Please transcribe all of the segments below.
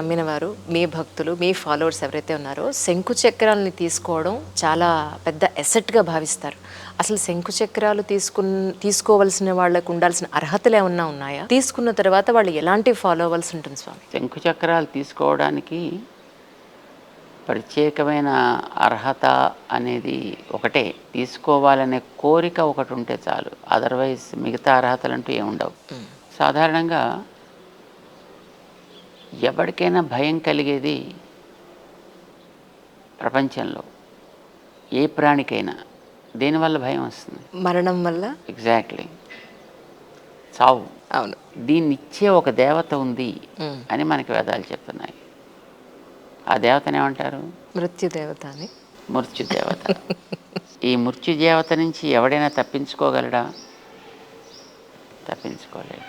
నమ్మిన వారు, మీ భక్తులు, మీ ఫాలోవర్స్ ఎవరైతే ఉన్నారో శంకు చక్రాలని తీసుకోవడం చాలా పెద్ద ఎసెట్గా భావిస్తారు. అసలు శంకు చక్రాలు తీసుకోవలసిన వాళ్ళకు ఉండాల్సిన అర్హతలు ఏమన్నా ఉన్నాయా? తీసుకున్న తర్వాత వాళ్ళు ఎలాంటి ఫాలో అవ్వాల్సి ఉంటుంది స్వామి? శంకు చక్రాలు తీసుకోవడానికి ప్రత్యేకమైన అర్హత అనేది ఒకటే, తీసుకోవాలనే కోరిక ఒకటి ఉంటే చాలు. అదర్వైజ్ మిగతా అర్హతలు అంటూ ఏముండవు. సాధారణంగా ఎవరికైనా భయం కలిగేది ప్రపంచంలో ఏ ప్రాణికైనా దేనివల్ల భయం వస్తుంది? మరణం వల్ల. ఎగ్జాక్ట్లీ, చావు. అవును. దీన్నిచ్చే ఒక దేవత ఉంది అని మనకి వేదాలు చెప్తున్నాయి. ఆ దేవతని ఏమంటారు? మృత్యుదేవత అని. మృత్యుదేవత. ఈ మృత్యుదేవత నుంచి ఎవడైనా తప్పించుకోగలడా? తప్పించుకోలేడు.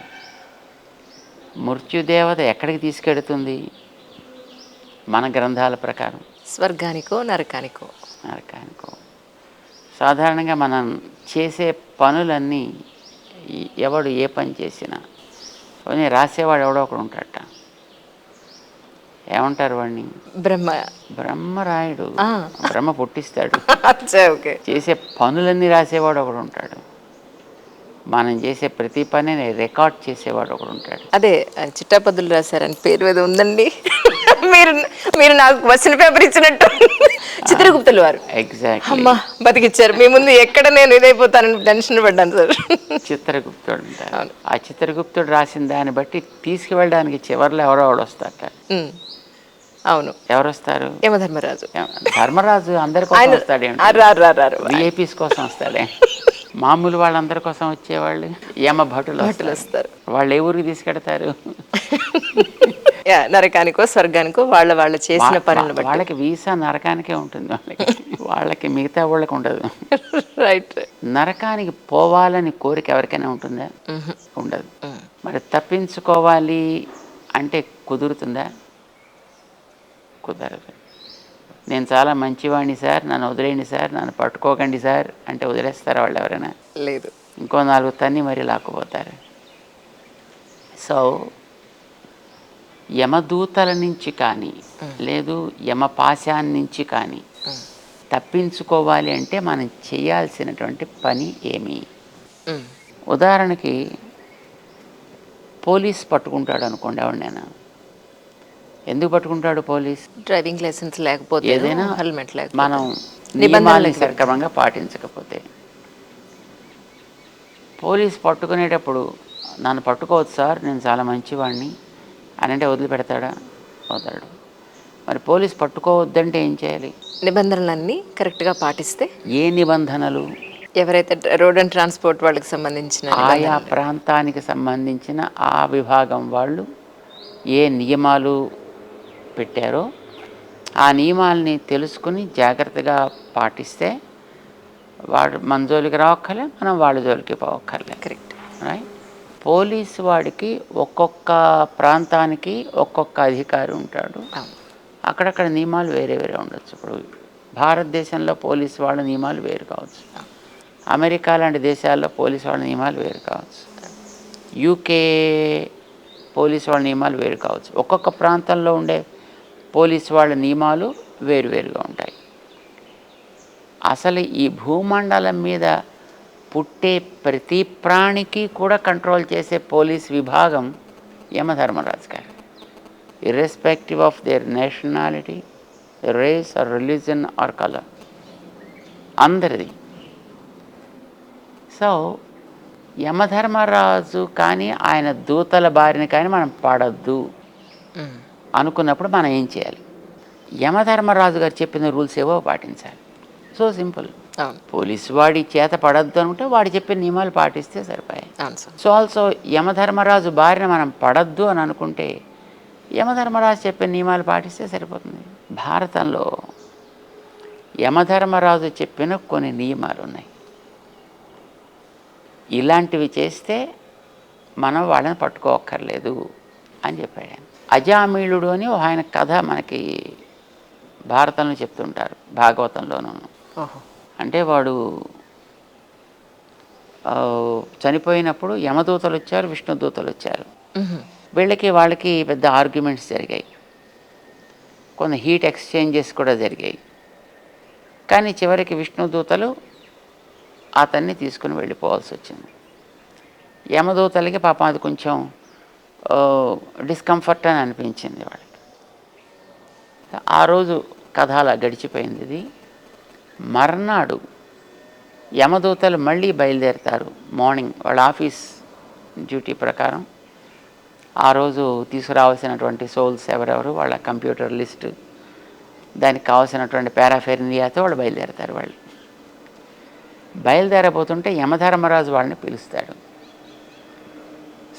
మృత్యుదేవత ఎక్కడికి తీసుకెడుతుంది? మన గ్రంథాల ప్రకారం స్వర్గానికో నరకానికో. నరకానికో. సాధారణంగా మనం చేసే పనులన్నీ ఎవడు ఏ పని చేసినా రాసేవాడు ఎవడో ఒకడు ఉంటాడట. ఏమంటారు వాడిని? బ్రహ్మ రాయుడు. బ్రహ్మ పుట్టిస్తాడు. చేసే పనులన్నీ రాసేవాడు ఒకడు ఉంటాడు. మనం చేసే ప్రతి పనిని రికార్డ్ చేసేవాడు ఒకడు ఉంటాడు. అదే చిట్టాపద్దులు రాశారని పేరు ఏదో ఉందండి. మీరు మీరు నాకు క్వశ్చన్ పేపర్ ఇచ్చినట్టు. చిత్రగుప్తులు వారు. ఎగ్జాక్ట్. అమ్మా బతికిచ్చారు. మీ ముందు ఎక్కడ నేను ఇదైపోతానని టెన్షన్ పడ్డాను సార్. చిత్రగుప్తుడు ఉంటారు. ఆ చిత్రగుప్తుడు రాసిన దాన్ని బట్టి తీసుకువెళ్ళడానికి చివరిలో ఎవరో ఒకడు వస్తారట. అవును. ఎవరు వస్తారు? యమధర్మరాజు. ధర్మరాజు అందరి కోసం వస్తాడే, విఐపీస్ కోసం వస్తాడే. మామూలు వాళ్ళందరి కోసం వచ్చేవాళ్ళు యమ భటులు వస్తారు. వాళ్ళు ఏ ఊరికి తీసుకెడతారు? నరకానికో స్వర్గానికో వాళ్ళు చేసిన పనులు బట్టి. వాళ్ళకి వీసా నరకానికే ఉంటుంది. వాళ్ళకి మిగతా వాళ్ళకి ఉండదు. రైట్. నరకానికి పోవాలని కోరిక ఎవరికైనా ఉంటుందా? ఉండదు. మరి తప్పించుకోవాలి అంటే కుదురుతుందా? కుదరదు. నేను చాలా మంచివాడిని సార్, నన్ను వదిలేయండి సార్, నన్ను పట్టుకోకండి సార్ అంటే వదిలేస్తారా వాళ్ళు ఎవరైనా? లేదు. ఇంకో 4 తన్ని మరీ లాక్కుపోతారు. సో యమదూతల నుంచి కానీ లేదు యమపాశాన్ని నుంచి కానీ తప్పించుకోవాలి అంటే మనం చేయాల్సినటువంటి పని ఏమి? ఉదాహరణకి పోలీస్ పట్టుకుంటాడు అనుకోండి ఎవరినైనా. ఎందుకు పట్టుకుంటాడు పోలీస్? డ్రైవింగ్ లైసెన్స్ లేకపోతే, ఏదైనా హెల్మెట్ లేకపోతే, మనం నియమాల్ని సక్రమంగా పాటించకపోతే. పోలీస్ పట్టుకునేటప్పుడు నన్ను పట్టుకోవచ్చు సార్, నేను చాలా మంచివాడిని అని అంటే వదిలిపెడతాడా? వదలడు. మరి పోలీస్ పట్టుకోవద్దంటే ఏం చేయాలి? నిబంధనలన్నీ కరెక్ట్గా పాటిస్తే. ఏ నిబంధనలు? ఎవరైతే రోడ్ అండ్ ట్రాన్స్పోర్ట్ వాళ్ళకి సంబంధించిన ఆయా ప్రాంతానికి సంబంధించిన ఆ విభాగం వాళ్ళు ఏ నియమాలు పెట్టారో ఆ నియమాల్ని తెలుసుకుని జాగ్రత్తగా పాటిస్తే వాడు మన జోలికి రావక్కర్లే, మనం వాళ్ళ జోలికి పోవక్కర్లే. కరెక్ట్. రైట్. పోలీసు వాడికి ఒక్కొక్క ప్రాంతానికి ఒక్కొక్క అధికారి ఉంటాడు. అక్కడక్కడ నియమాలు వేరే వేరే ఉండొచ్చు. ఇప్పుడు భారతదేశంలో పోలీసు వాళ్ళ నియమాలు వేరు కావచ్చు, అమెరికా లాంటి దేశాల్లో పోలీసు వాళ్ళ నియమాలు వేరు కావచ్చు, యూకే పోలీసు వాళ్ళ నియమాలు వేరు కావచ్చు. ఒక్కొక్క ప్రాంతంలో ఉండే పోలీసు వాళ్ళ నియమాలు వేరువేరుగా ఉంటాయి. అసలు ఈ భూమండలం మీద పుట్టే ప్రతి ప్రాణికి కూడా కంట్రోల్ చేసే పోలీస్ విభాగం యమధర్మరాజు గారు. Irrespective of their nationality, race or religion or colour, అందరిది. సో యమధర్మరాజు కానీ ఆయన దూతల బారిన కానీ మనం పడద్దు అనుకున్నప్పుడు మనం ఏం చేయాలి? యమధర్మరాజు గారు చెప్పిన రూల్స్ ఏవో పాటించాలి. So simple. పోలీసు వాడి చేత పడద్దు అనుకుంటే వాడు చెప్పిన నియమాలు పాటిస్తే సరిపోయాయి. సో ఆల్సో యమధర్మరాజు బారిన మనం పడద్దు అని అనుకుంటే యమధర్మరాజు చెప్పిన నియమాలు పాటిస్తే సరిపోతుంది. భారతంలో యమధర్మరాజు చెప్పిన కొన్ని నియమాలు ఉన్నాయి. ఇలాంటివి చేస్తే మనం వాళ్ళని పట్టుకోక్కర్లేదు అని చెప్పాడు. అజామిళుడు అని ఆయన కథ మనకి భారతంలో చెప్తుంటారు, భాగవతంలోనూ. అంటే వాడు చనిపోయినప్పుడు యమదూతలు వచ్చారు, విష్ణుదూతలు వచ్చారు. వాళ్ళకి పెద్ద ఆర్గ్యుమెంట్స్ జరిగాయి. కొన్ని హీట్ ఎక్స్చేంజెస్ కూడా జరిగాయి. కానీ చివరికి విష్ణుదూతలు అతన్ని తీసుకుని వెళ్ళిపోవాల్సి వచ్చింది. యమదూతలకి పాపం అది కొంచెం డిస్కంఫర్ట్ అని అనిపించింది వాళ్ళకి. ఆ రోజు కథ అలా గడిచిపోయింది. ఇది మర్నాడు యమదూతలు మళ్ళీ బయలుదేరుతారు. మార్నింగ్ వాళ్ళ ఆఫీస్ డ్యూటీ ప్రకారం ఆ రోజు తీసుకురావాల్సినటువంటి సోల్స్ ఎవరెవరు, వాళ్ళ కంప్యూటర్ లిస్టు, దానికి కావాల్సినటువంటి పారాఫెర్నియాతో వాళ్ళు బయలుదేరుతారు. వాళ్ళు బయలుదేరబోతుంటే యమధర్మరాజు వాళ్ళని పిలుస్తాడు.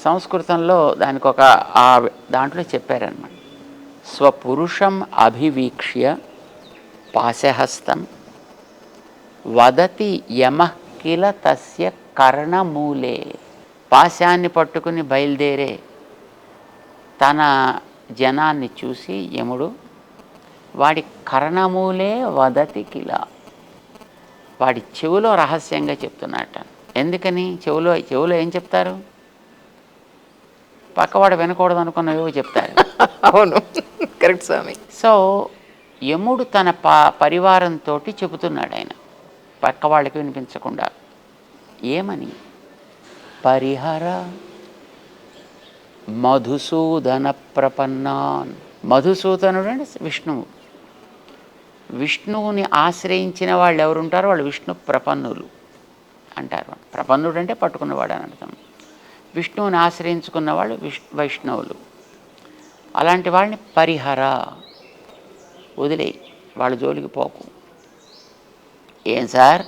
సంస్కృతంలో దానికి ఒక దాంట్లో చెప్పారనమాట. స్వపురుషం అభివీక్ష్య పాశహస్తం వదతి యమః కిల తస్య కర్ణమూలే. పాశాన్ని పట్టుకుని బయలుదేరే తన జనాన్ని చూసి యముడు వాడి కర్ణమూలే వదతి కిల, వాడి చెవులో రహస్యంగా చెప్తున్నట్ట. ఎందుకని చెవులో ఏం చెప్తారు? పక్కవాడు వినకూడదు అనుకున్నవేవో చెప్తారు. అవును, కరెక్ట్ స్వామి. సో యముడు తన పరివారంతో చెబుతున్నాడు ఆయన, పక్క వాళ్ళకి వినిపించకుండా. ఏమని? పరిహర మధుసూదన ప్రపన్నాన్. మధుసూదనుడు అంటే విష్ణువు. విష్ణువుని ఆశ్రయించిన వాళ్ళు ఎవరుంటారో వాళ్ళు విష్ణు ప్రపన్నులు అంటారు. ప్రపన్నుడు అంటే పట్టుకున్నవాడు అని అర్థం. విష్ణువుని ఆశ్రయించుకున్న వాళ్ళు వైష్ణవులు. అలాంటి వాళ్ళని పరిహర, వదిలేయి, వాళ్ళ జోలికి పోకు. ఏం సార్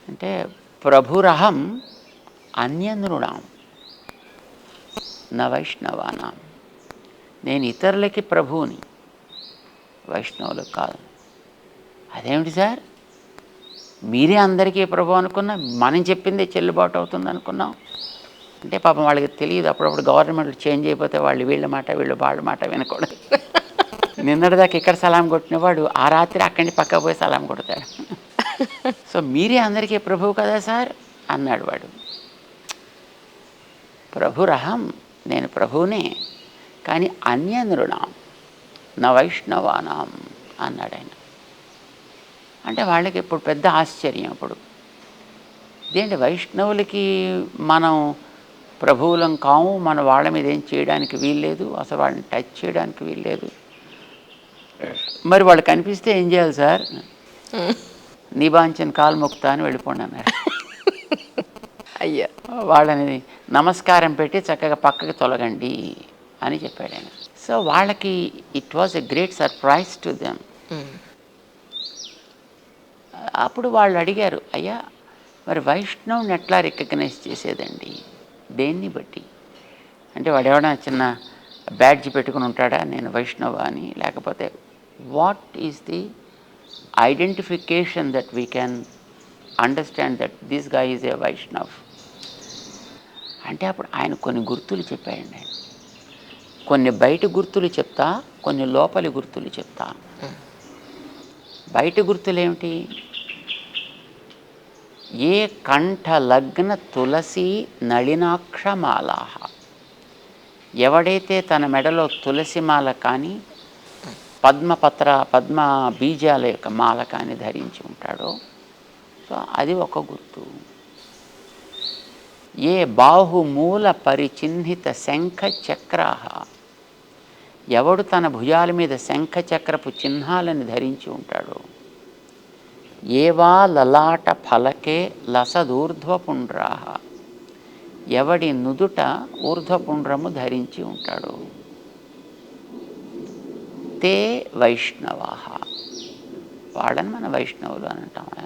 అంటే ప్రభురహం అన్యనృణాం నా వైష్ణవానాం. నేను ఇతరులకి ప్రభువుని, వైష్ణవులకు కాదు. అదేమిటి సార్, మీరే అందరికీ ప్రభు అనుకున్నా, మనం చెప్పిందే చెల్లుబాటు అవుతుంది అనుకున్నాం అంటే పాపం వాళ్ళకి తెలియదు. అప్పుడప్పుడు గవర్నమెంట్లు చేంజ్ అయిపోతే వాళ్ళు వీళ్ళ మాట వీళ్ళు వాళ్ళ మాట వినకూడదు. నిన్నటిదాకా ఇక్కడ సలాం కొట్టినవాడు ఆ రాత్రి అక్కడి నుంచి పక్క పోయి సలాం కొడతాడు. సో మీరే అందరికీ ప్రభువు కదా సార్ అన్నాడు వాడు. ప్రభురహం, నేను ప్రభువునే, కానీ అన్యనృణాం నా వైష్ణవానాం అన్నాడు ఆయన. అంటే వాళ్ళకి ఇప్పుడు పెద్ద ఆశ్చర్యం. ఇప్పుడు ఇదేంటి, వైష్ణవులకి మనం ప్రభువులం కాము, మన వాళ్ళ మీద ఏం చేయడానికి వీల్లేదు, అసలు వాళ్ళని టచ్ చేయడానికి వీల్లేదు, మరి వాళ్ళు కనిపిస్తే ఏం చేయాలి సార్? నీబాంచన్ కాలు మొక్కుతా అని వెళ్ళిపోండి అన్నారు. అయ్యా, వాళ్ళని నమస్కారం పెట్టి చక్కగా పక్కకి తొలగండి అని చెప్పాడు ఆయన. సో వాళ్ళకి it was a great surprise to them. అప్పుడు వాళ్ళు అడిగారు, అయ్యా మరి వైష్ణవుని ఎట్లా రికగ్నైజ్ చేసేదండి, దేన్ని బట్టి? అంటే వాడు ఎవడన్నా చిన్న బ్యాడ్జ్ పెట్టుకుని ఉంటాడా నేను వైష్ణవ అని? లేకపోతే what is the identification that we can understand that this guy is a Vaishnav? అంటే అప్పుడు ఆయన కొన్ని గుర్తులు చెప్పాడండి. ఆయన కొన్ని బయట గుర్తులు చెప్తా, కొన్ని లోపలి గుర్తులు చెప్తా. బయట గుర్తులు ఏమిటి? ఏ కంఠ లగ్న తులసి నళినాక్షమాలా, ఎవడైతే తన మెడలో తులసి మాల కానీ పద్మ బీజాల యొక్క మాల కానీ ధరించి ఉంటాడో, సో అది ఒక గుర్తు. ఏ బాహుమూల పరిచిహ్నిత శంఖ చక్రాహ, ఎవడు తన భుజాల మీద శంఖ చక్రపు చిహ్నాలను ధరించి ఉంటాడో, ఏవా లలాట ఫలకే లసదూర్ధ్వపుండ్రాహ, ఎవడి నుదుట ఊర్ధ్వపుండ్రము ధరించి ఉంటాడో, తే వైష్ణవాహ, వాళ్ళని మన వైష్ణవులు అని అంటామా?